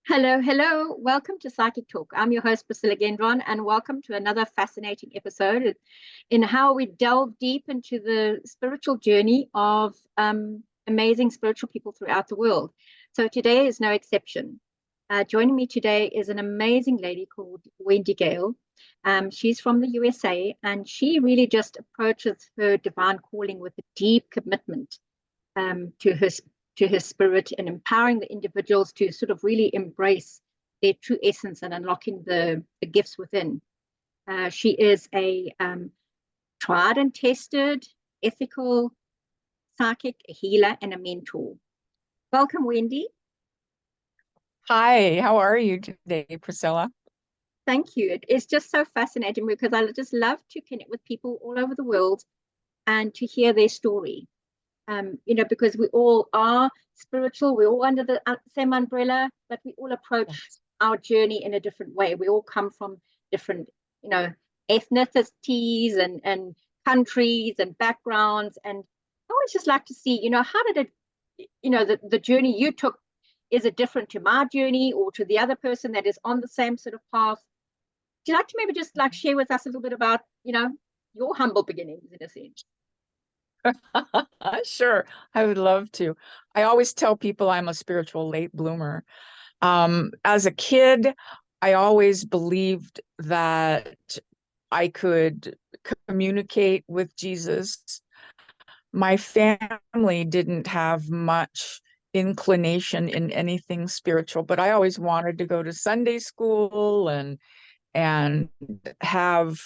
Hello, hello. Welcome to Psychic Talk. I'm your host, Priscilla Gendron, and welcome to another fascinating episode in how we delve deep into the spiritual journey of amazing spiritual people throughout the world. So today is no exception. Joining me today is an amazing lady called Wendy Gayle. She's from the USA, and she really just approaches her divine calling with a deep commitment to her spirit and empowering the individuals to sort of really embrace their true essence and unlocking the gifts within. She is a tried and tested, ethical psychic, a healer, and a mentor. Welcome, Wendy. Hi, how are you today, Priscilla? Thank you. It's just so fascinating because I just love to connect with people all over the world and to hear their story. Because we all are spiritual, we're all under the same umbrella, but we all approach our journey in a different way. We all come from different, ethnicities and countries and backgrounds. And I always just like to see, how did it, the journey you took, is it different to my journey or to the other person that is on the same sort of path? Do you like to maybe just like share with us a little bit about, your humble beginnings in a sense? Sure, I would love to. I always tell people I'm a spiritual late bloomer. As a kid, I always believed that I could communicate with Jesus. My family didn't have much inclination in anything spiritual, but I always wanted to go to Sunday school and have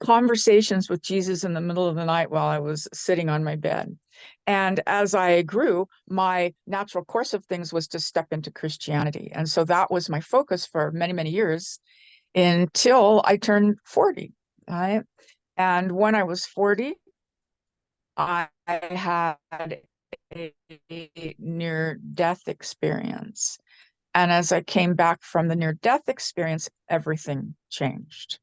conversations with Jesus in the middle of the night while I was sitting on my bed. And as I grew, my natural course of things was to step into Christianity. And so that was my focus for many, many years until I turned 40. Right? And when I was 40, I had a near-death experience. And as I came back from the near-death experience, everything changed.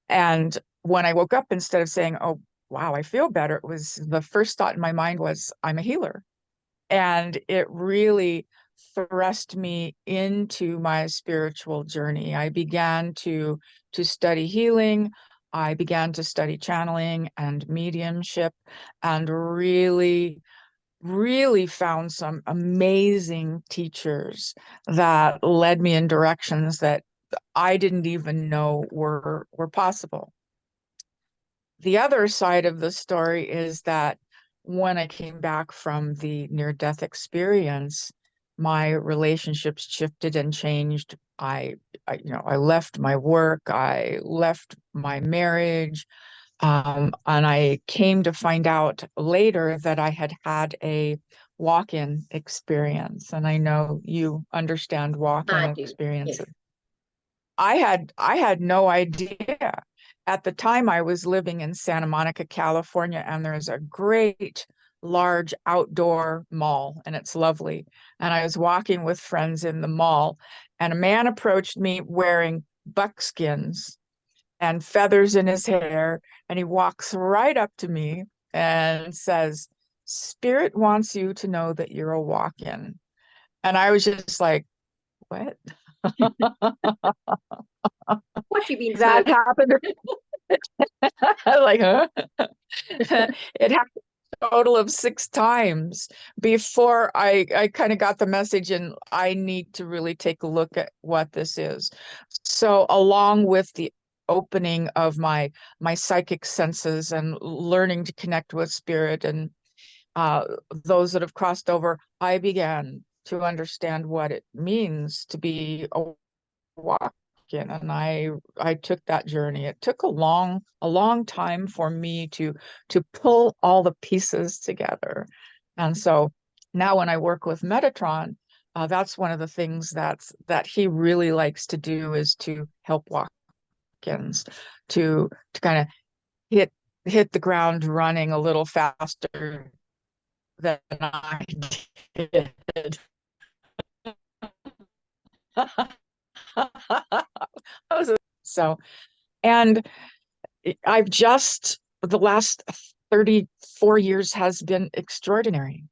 And when I woke up, instead of saying, oh, wow, I feel better, it was the first thought in my mind was, I'm a healer. And it really thrust me into my spiritual journey. I began to study healing. I began to study channeling and mediumship and really found some amazing teachers that led me in directions that I didn't even know were possible. The other side of the story is that when I came back from the near-death experience, my relationships shifted and changed. I left my work, I left my marriage, and I came to find out later that I had had a walk-in experience. And I know you understand walk-in experiences. Yes. I had no idea. At the time, I was living in Santa Monica, California, and there's a great large outdoor mall, and it's lovely. And I was walking with friends in the mall, and a man approached me wearing buckskins and feathers in his hair. And he walks right up to me and says, Spirit wants you to know that you're a walk-in. And I was just like, what? What you mean That smoking? happened. Like, huh? It happened a total of 6 times before I kind of got the message, and I need to really take a look at what this is. So along with the opening of my psychic senses and learning to connect with spirit and those that have crossed over, I began to understand what it means to be a walk-in, and I took that journey. It took a long time for me to pull all the pieces together. And so now when I work with Metatron, that's one of the things that he really likes to do, is to help walk-ins to kind of hit the ground running a little faster than I did. So, and I've just, the last 34 years has been extraordinary.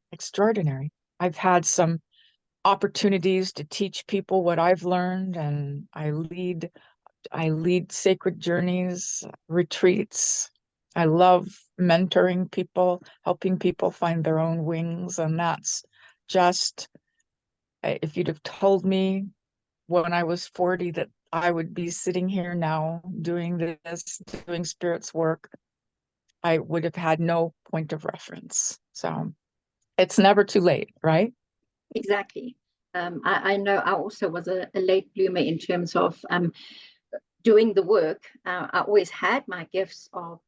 I've had some opportunities to teach people what I've learned, and I lead sacred journeys, retreats. I love mentoring people, helping people find their own wings. And that's just, if you'd have told me when I was 40 that I would be sitting here now doing this, doing spirits work, I would have had no point of reference. So it's never too late, right? Exactly. I know I also was a late bloomer in terms of doing the work. I always had my gifts of,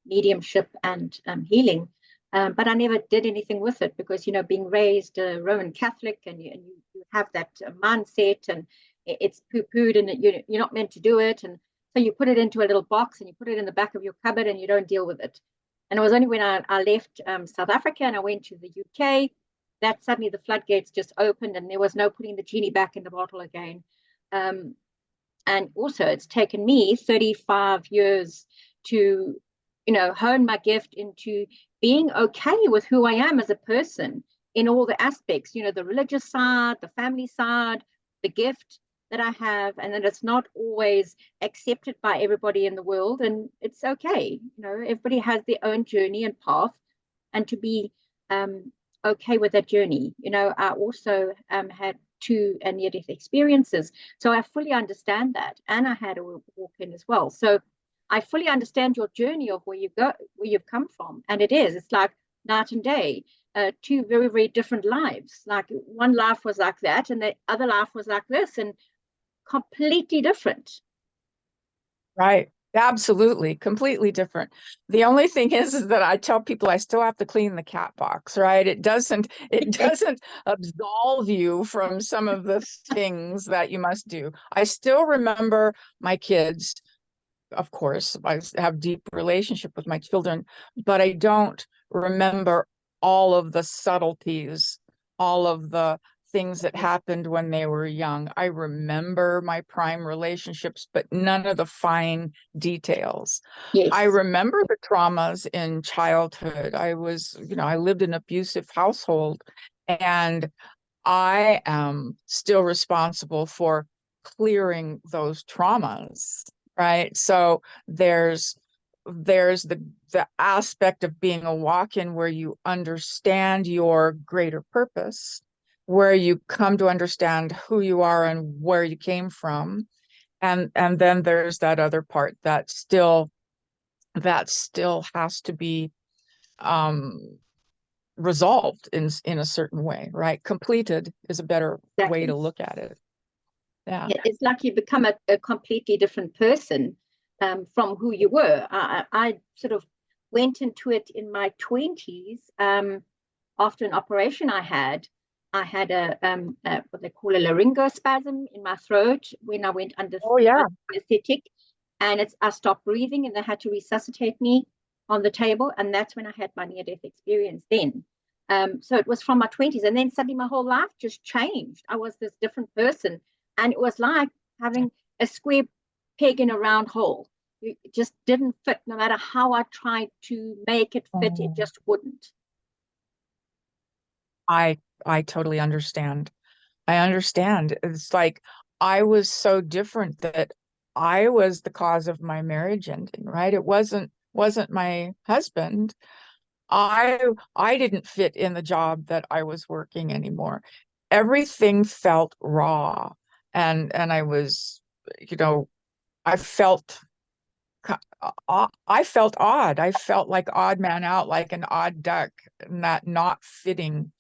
mediumship and healing, but I never did anything with it because, being raised Roman Catholic, and you have that mindset, and it's poo-pooed, and you're not meant to do it. And so you put it into a little box and you put it in the back of your cupboard and you don't deal with it. And it was only when I left South Africa and I went to the UK that suddenly the floodgates just opened and there was no putting the genie back in the bottle again. And also, it's taken me 35 years to, hone my gift into being okay with who I am as a person in all the aspects, the religious side, the family side, the gift that I have, and that it's not always accepted by everybody in the world. And it's okay. Everybody has their own journey and path, and to be okay with that journey. I also had two near-death experiences, so I fully understand that, and I had a walk-in as well. So I fully understand your journey of where you've come from, and it's like night and day. Two very, very different lives. Like one life was like that, and the other life was like this, and completely different. Right. Absolutely. Completely different. The only thing is that I tell people I still have to clean the cat box, right? It doesn't absolve you from some of the things that you must do. I still remember my kids. Of course, I have deep relationship with my children, but I don't remember all of the subtleties, all of the things that happened when they were young. I remember my prime relationships, but none of the fine details. Yes. I remember the traumas in childhood. I lived in an abusive household, and I am still responsible for clearing those traumas, right? So there's the aspect of being a walk-in where you understand your greater purpose, where you come to understand who you are and where you came from. And then there's that other part that still has to be resolved in a certain way, right? Completed is a better way to look at it. Yeah. It's like you become a completely different person from who you were. I sort of went into it in my 20s after an operation I had. I had what they call a laryngospasm in my throat when I went under anesthetic, and I stopped breathing, and they had to resuscitate me on the table, and that's when I had my near-death experience then. So it was from my 20s, and then suddenly my whole life just changed. I was this different person, and it was like having a square peg in a round hole. It just didn't fit. No matter how I tried to make it fit, it just wouldn't. I totally understand. I understand. It's like I was so different that I was the cause of my marriage ending, right? It wasn't my husband. I didn't fit in the job that I was working anymore. Everything felt raw, and I was, I felt I felt odd. I felt like odd man out, like an odd duck, not fitting.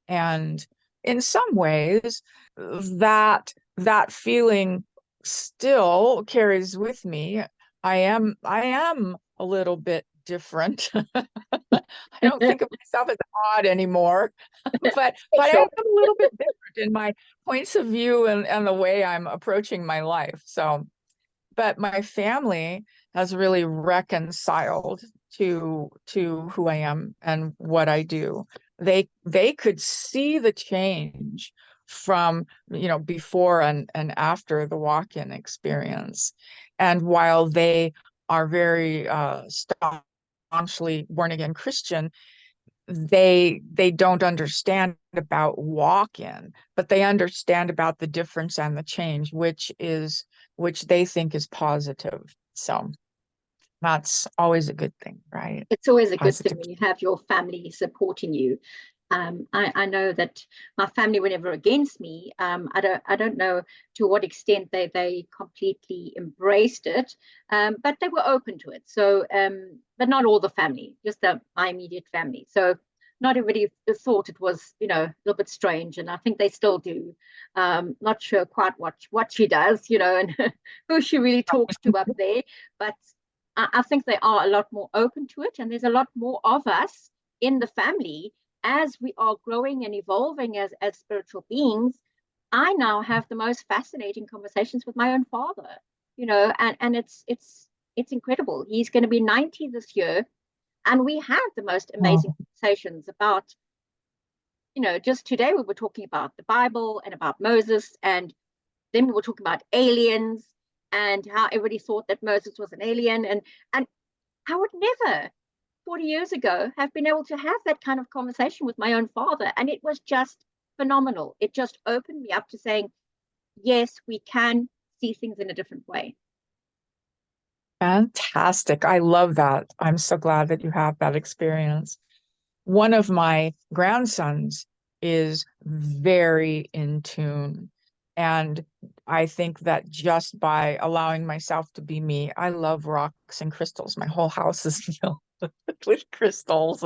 And in some ways, that feeling still carries with me. I am a little bit different. I don't think of myself as odd anymore, but I am a little bit different in my points of view and the way I'm approaching my life. So, but my family has really reconciled to who I am and what I do. They could see the change from, before and after the walk-in experience. And while they are very staunchly born again Christian, they don't understand about walk-in, but they understand about the difference and the change, which they think is positive. So that's always a good thing, right? It's always a good thing Positive. when you have your family supporting you. I know that my family were never against me. I don't know to what extent they completely embraced it, but they were open to it. So, but not all the family, just my immediate family. So not everybody thought it was, a little bit strange, and I think they still do. Not sure quite what she does, and who she really talks to up there, but I think they are a lot more open to it, and there's a lot more of us in the family as we are growing and evolving as spiritual beings. I now have the most fascinating conversations with my own father, and it's incredible. He's going to be 90 this year, and we have the most amazing Oh, conversations about, just today we were talking about the Bible and about Moses, and then we were talking about aliens and how everybody thought that Moses was an alien, and I would never 40 years ago have been able to have that kind of conversation with my own father. And it was just phenomenal. It just opened me up to saying, yes, we can see things in a different way. fantastic. I love that. I'm so glad that you have that experience. One of my grandsons is very in tune. And I think that just by allowing myself to be me, I love rocks and crystals. My whole house is filled with crystals.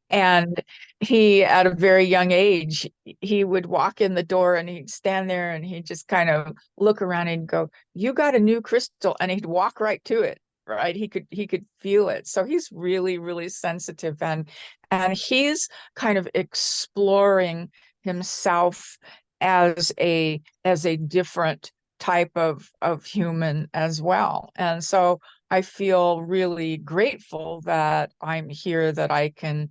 And he, at a very young age, he would walk in the door and he'd stand there and he'd just kind of look around and go, "You got a new crystal," and he'd walk right to it. Right. He could feel it. So he's really, really sensitive, and he's kind of exploring himself as a different type of human as well. And so I feel really grateful that I'm here, that I can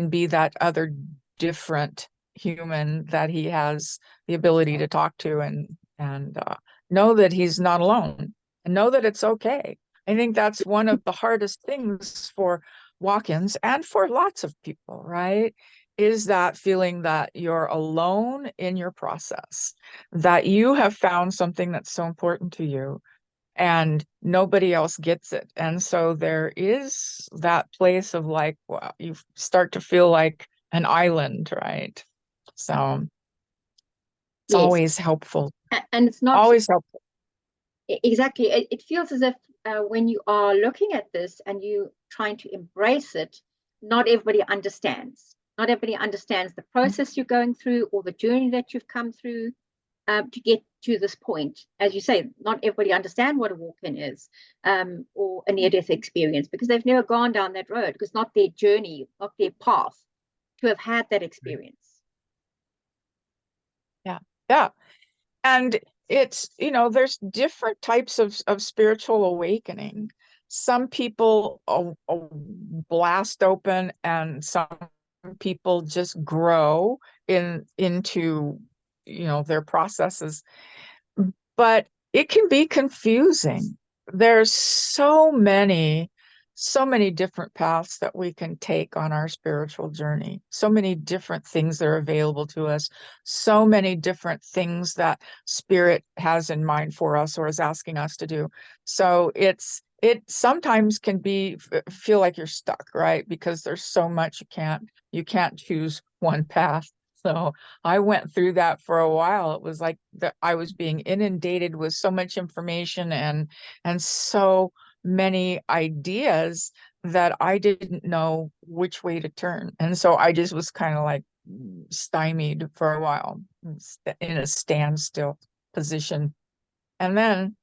be that other different human that he has the ability to talk to, and know that he's not alone, and know that it's okay. I think that's one of the hardest things for walk-ins and for lots of people, right? Is that feeling that you're alone in your process, that you have found something that's so important to you and nobody else gets it. And so there is that place of like, well, you start to feel like an island, right? So it's Yes. always helpful, And it's not always helpful. exactly, it feels as if when you are looking at this and you trying to embrace it, not everybody understands. Not everybody understands the process you're going through or the journey that you've come through to get to this point. As you say, not everybody understand what a walk-in is, or a near-death experience, because they've never gone down that road, because not their journey, not their path to have had that experience. Yeah. Yeah. And it's, there's different types of spiritual awakening. Some people blast open, and some people just grow into, their processes. But it can be confusing. There's so many different paths that we can take on our spiritual journey, so many different things that are available to us, so many different things that spirit has in mind for us or is asking us to do. So it sometimes can feel like you're stuck, right? Because there's so much you can't choose one path. So I went through that for a while. It was like that I was being inundated with so much information and so many ideas that I didn't know which way to turn. And so I just was kind of like stymied for a while, in a standstill position. And then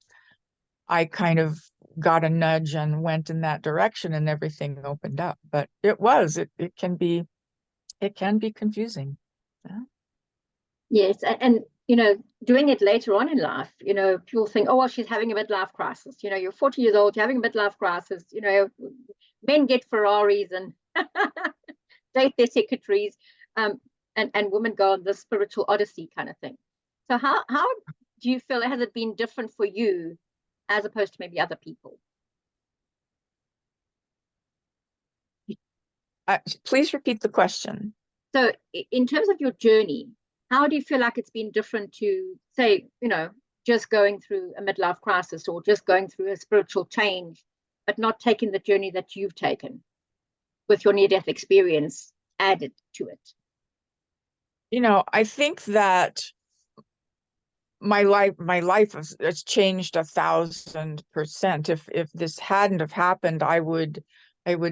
I kind of got a nudge and went in that direction, and everything opened up. But it can be confusing. Yeah. Yes, and doing it later on in life, people think, oh well, she's having a midlife crisis. You're 40 years old, you're having a midlife crisis. Men get Ferraris and date their secretaries, um, and women go on the spiritual odyssey kind of thing. So how do you feel? Has it been different for you as opposed to maybe other people? Please repeat the question. So in terms of your journey, how do you feel like it's been different to, say, just going through a midlife crisis or just going through a spiritual change, but not taking the journey that you've taken with your near-death experience added to it? I think that my life has changed 1,000%. If this hadn't have happened, I would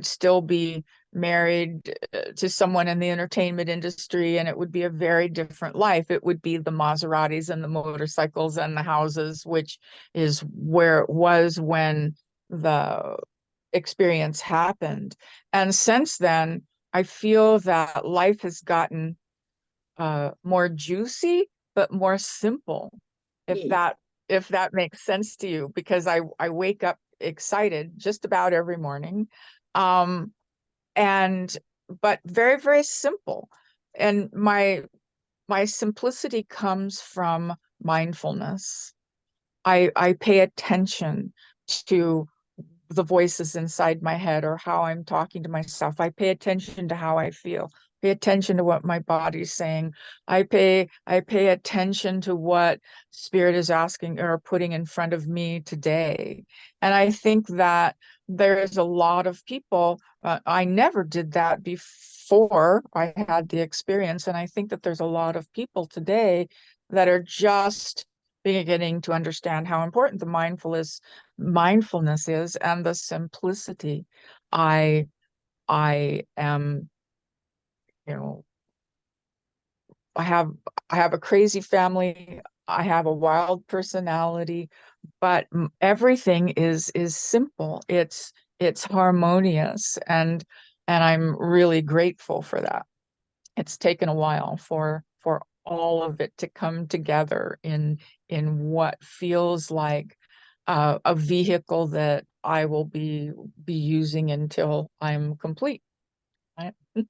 still be married to someone in the entertainment industry, and it would be a very different life. It would be the Maseratis and the motorcycles and the houses, which is where it was when the experience happened. And since then, I feel that life has gotten more juicy, but more simple, if Yes. that makes sense to you, because I wake up excited just about every morning. And but very, very simple. And my simplicity comes from mindfulness. I pay attention to the voices inside my head or how I'm talking to myself. I pay attention to how I feel. Pay attention to what my body's saying. I pay attention to what spirit is asking or putting in front of me today. And I think that there's a lot of people, I never did that before I had the experience. And I think that there's a lot of people today that are just beginning to understand how important the mindfulness is and the simplicity. I am, you know, I have a crazy family. I have a wild personality, but everything is simple. It's harmonious, and I'm really grateful for that. It's taken a while for all of it to come together in what feels like a vehicle that I will be using until I'm complete. I, I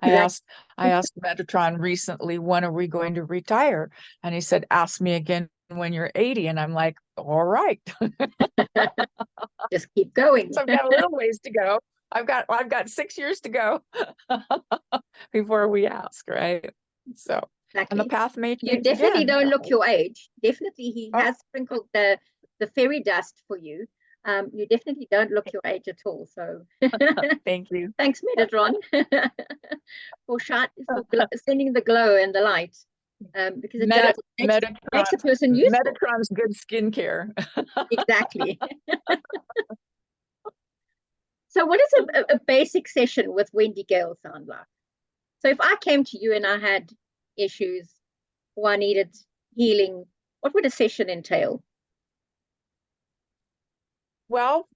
Exactly. asked I asked Metatron recently, when are we going to retire? And he said, ask me again when you're 80. And I'm like, all right. Just keep going. So I've got a little ways to go. I've got 6 years to go before we ask, right? So, and the Exactly. path may You change definitely again. don't look your age. Definitely, he Oh, has sprinkled the fairy dust for you. You definitely don't look your age at all. So thank you. thanks, Metatron, for sending the glow and the light. Because it does, makes a person useful. Metatron's good skincare. Exactly. So what does a basic session with Wendy Gayle sound like? So if I came to you and I had issues or I needed healing, what would a session entail? Well,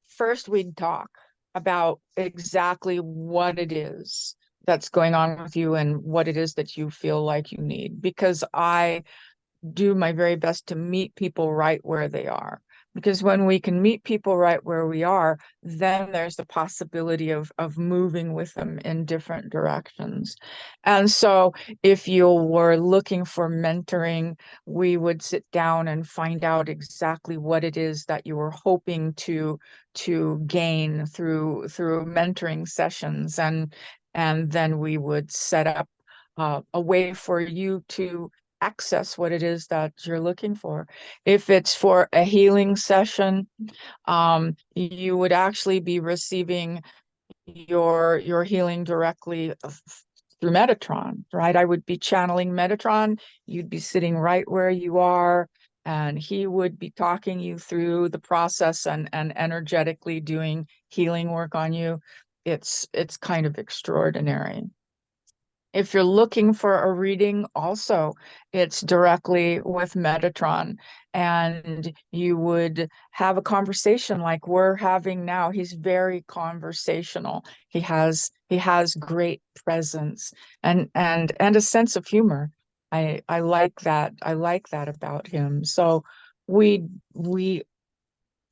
first we'd talk about exactly what it is that's going on with you and what it is that you feel like you need, because I do my very best to meet people right where they are. Because when we can meet people right where we are, then there's the possibility of moving with them in different directions. And so if you were looking for mentoring, we would sit down and find out exactly what it is that you were hoping to gain through mentoring sessions, and then we would set up a way for you to access what it is that you're looking for. If it's for a healing session, you would actually be receiving your healing directly through Metatron, right? I would be channeling Metatron. You'd be sitting right where you are, and he would be talking you through the process and energetically doing healing work on you. It's kind of extraordinary. If you're looking for a reading, also, it's directly with Metatron, and you would have a conversation like we're having now. He's very conversational. He has great presence and a sense of humor. I like that. I like that about him. So we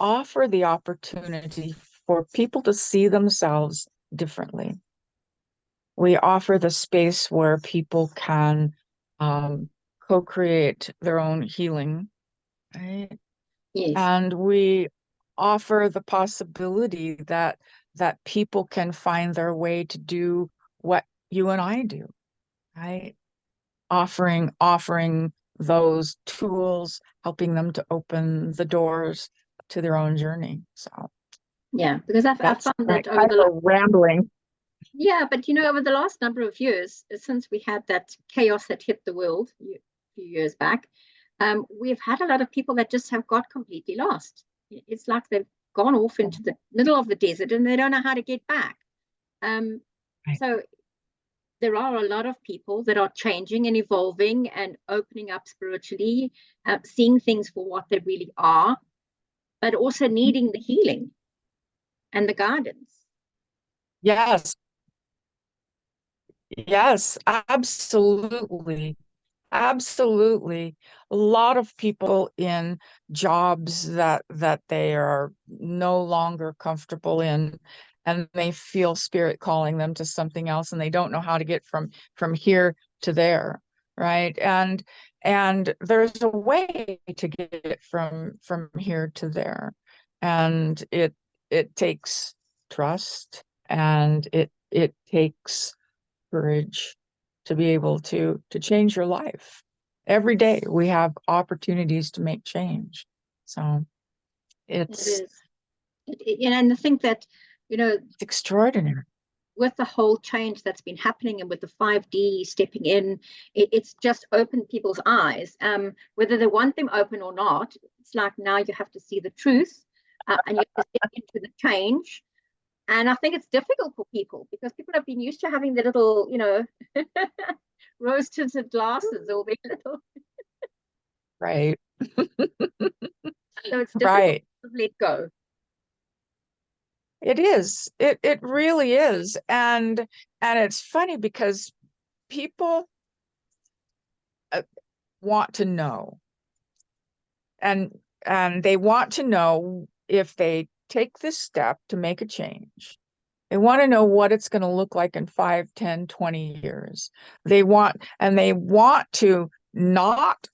offer the opportunity for people to see themselves differently. We offer the space where people can co-create their own healing, right? Yes. And we offer the possibility that that people can find their way to do what you and I do, right? Offering those tools, helping them to open the doors to their own journey. So Yeah, because I've that's found kind that over the of rambling. yeah, but over the last number of years, since we had that chaos that hit the world a few years back, we've had a lot of people that just have got completely lost. It's like they've gone off into the middle of the desert and they don't know how to get back. Um, Right. so there are a lot of people that are changing and evolving and opening up spiritually, seeing things for what they really are, but also needing the healing and the guidance. Yes, yes, absolutely. Absolutely. A lot of people in jobs that they are no longer comfortable in, and they feel spirit calling them to something else, and they don't know how to get from here to there, right? And there's a way to get it from here to there. And it takes trust, and it takes courage to be able to change your life. Every day we have opportunities to make change. So It it's is. And I think that, extraordinary. with the whole change that's been happening and with the 5D stepping in, it's just opened people's eyes. Whether they want them open or not, it's like now you have to see the truth, and you have to step into the change. And I think it's difficult for people because people have been used to having the little, rose tinted glasses or their little, Right. so it's difficult Right. to let go. It is. It really is. And it's funny because people want to know, and they want to know if they take this step to make a change. They want to know what it's going to look like in 5, 10, 20 years. They want to not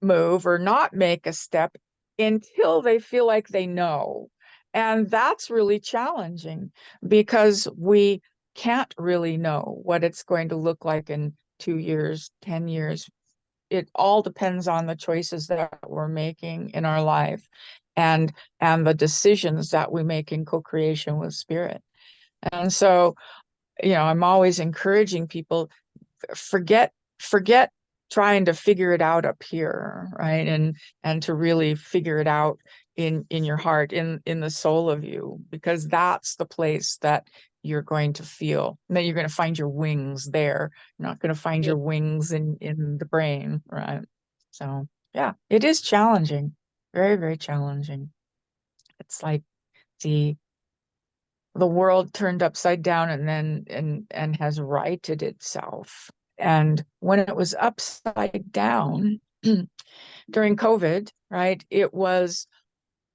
move or not make a step until they feel like they know. And that's really challenging because we can't really know what it's going to look like in 2 years, 10 years. It all depends on the choices that we're making in our life, and the decisions that we make in co-creation with spirit. And so, I'm always encouraging people, forget trying to figure it out up here, right? And to really figure it out in your heart, in the soul of you, because that's the place that you're going to feel. And then you're going to find your wings there. You're not going to find Yeah. your wings in the brain, right? So yeah, it is challenging. Very, very challenging. It's like the world turned upside down and then and has righted itself. And when it was upside down during COVID, right, it was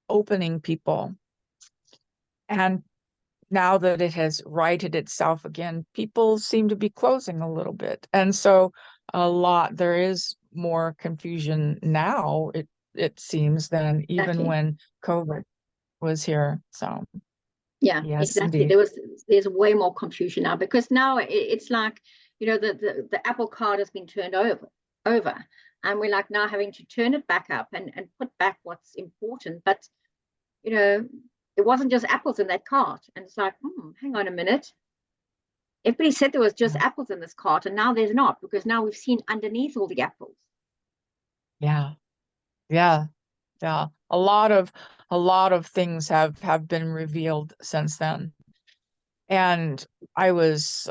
opening people. And now that it has righted itself again, people seem to be closing a little bit. And so there is more confusion now, it seems, than even Exactly. when COVID was here. So Yeah, yes, exactly. indeed. There's way more confusion now because now it's like, the Apple card has been turned over, and we're like now having to turn it back up and put back what's important. But it wasn't just apples in that cart, and it's like, hang on a minute. Everybody said there was just apples in this cart, and now there's not, because now we've seen underneath all the apples. Yeah. Yeah. Yeah. A lot of things have been revealed since then. And I was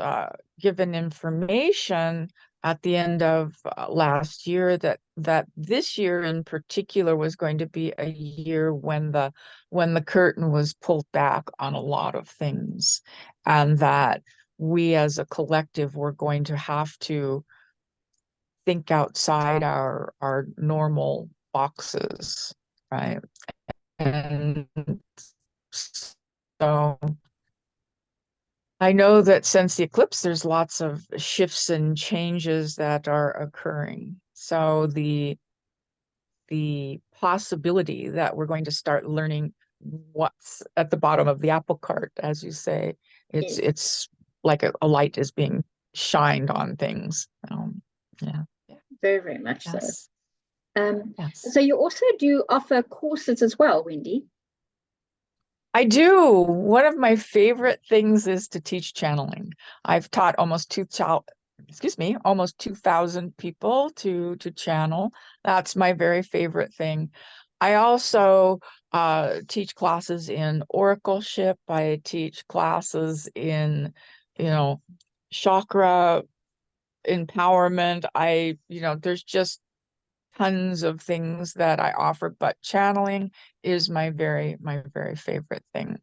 given information at the end of last year that this year in particular was going to be a year when the curtain was pulled back on a lot of things, and that we as a collective were going to have to think outside our normal boxes, right? And so I know that since the eclipse, there's lots of shifts and changes that are occurring. So the possibility that we're going to start learning what's at the bottom of the apple cart, as you say. Yes. It's like a light is being shined on things. Yeah. Very, very much so. Yes. Yes. So you also do offer courses as well, Wendy? I do. One of my favorite things is to teach channeling. I've taught almost 2,000 people to channel. That's my very favorite thing. I also teach classes in oracleship. I teach classes in, chakra empowerment. There's just tons of things that I offer, but channeling is my very favorite thing.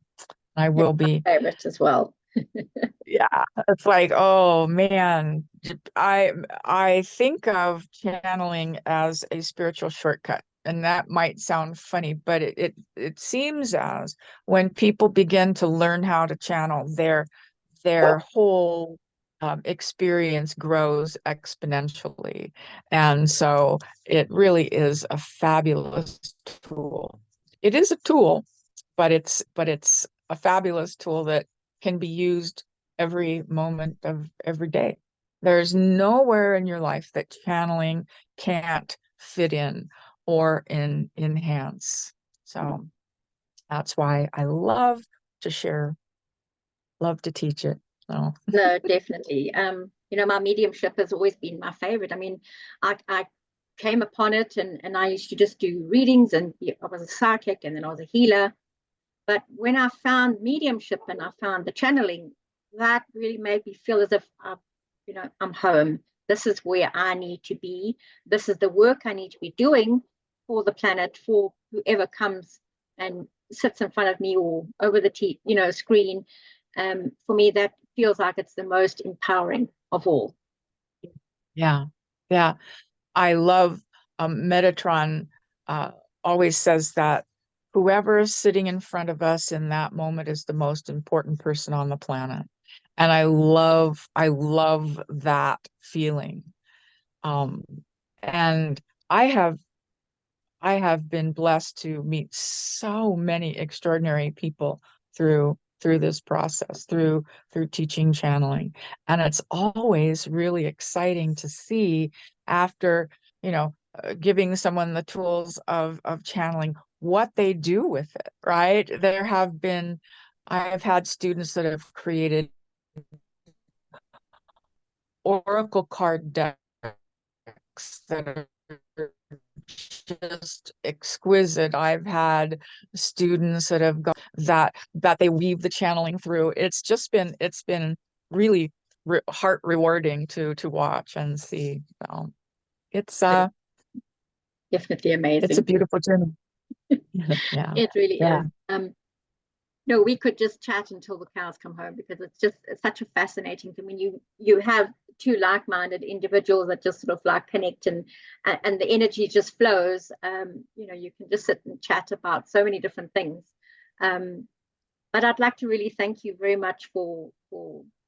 I will be. Favorite as well. Yeah, it's like, oh man, I think of channeling as a spiritual shortcut. And that might sound funny, but it seems as when people begin to learn how to channel, their whole experience grows exponentially. And so it really is a fabulous tool. It is a tool, but it's a fabulous tool that can be used every moment of every day. There's nowhere in your life that channeling can't fit in or enhance. So that's why I love to share, love to teach it. So No, definitely. My mediumship has always been my favorite. I mean, I came upon it and I used to just do readings, and I was a psychic and then I was a healer. But when I found mediumship and I found the channeling, that really made me feel as if I'm home. This is where I need to be. This is the work I need to be doing for the planet, for whoever comes and sits in front of me or over the screen. For me, that feels like it's the most empowering of all. yeah, yeah. I love Metatron always says that whoever is sitting in front of us in that moment is the most important person on the planet. And I love that feeling. Um, and I have I have been blessed to meet so many extraordinary people through this process, through teaching channeling. And it's always really exciting to see after, giving someone the tools of channeling, what they do with it, right? I've had students that have created oracle card decks that are just exquisite. I've had students that have got that they weave the channeling through. It's been really heart rewarding to watch and see. So it's Definitely it's a amazing. beautiful journey. Yeah. It really Yeah. is. No, we could just chat until the cows come home, because it's such a fascinating thing when you have two like-minded individuals that just sort of like connect, and the energy just flows. You can just sit and chat about so many different things. But I'd like to really thank you very much for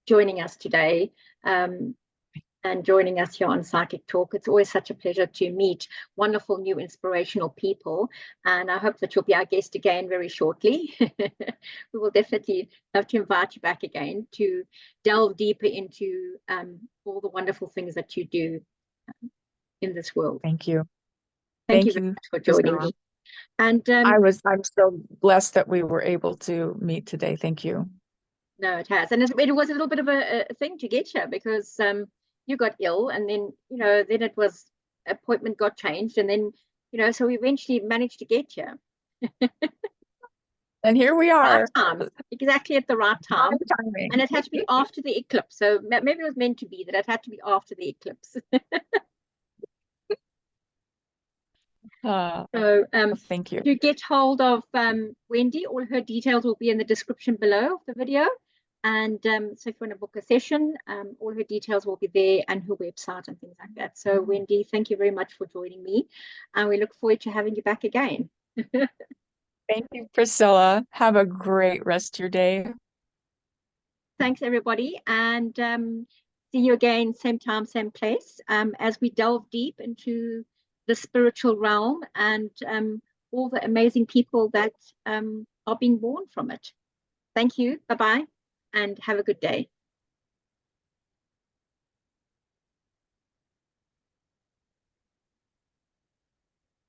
joining us today. And joining us here on Psychic Talk. It's always such a pleasure to meet wonderful, new, inspirational people. And I hope that you'll be our guest again very shortly. We will definitely have to invite you back again to delve deeper into all the wonderful things that you do in this world. Thank you. Thank you Thank very you, much for joining Priscilla. me. And I'm so blessed that we were able to meet today. Thank you. no, it has. And it was a little bit of a thing to get here, because you got ill, and then, then it was appointment got changed, and then, so we eventually managed to get here. And here we Right are. time, exactly at the right time. And it had to be after the eclipse. So maybe it was meant to be that it had to be after the eclipse. So Thank you. to get hold of Wendy, all her details will be in the description below of the video. And so if you want to book a session, all her details will be there, and her website and things like that. So Wendy, thank you very much for joining me. And we look forward to having you back again. Thank you, Priscilla. Have a great rest of your day. Thanks, everybody. And see you again, same time, same place, as we delve deep into the spiritual realm and all the amazing people that are being born from it. Thank you. Bye-bye, and have a good day.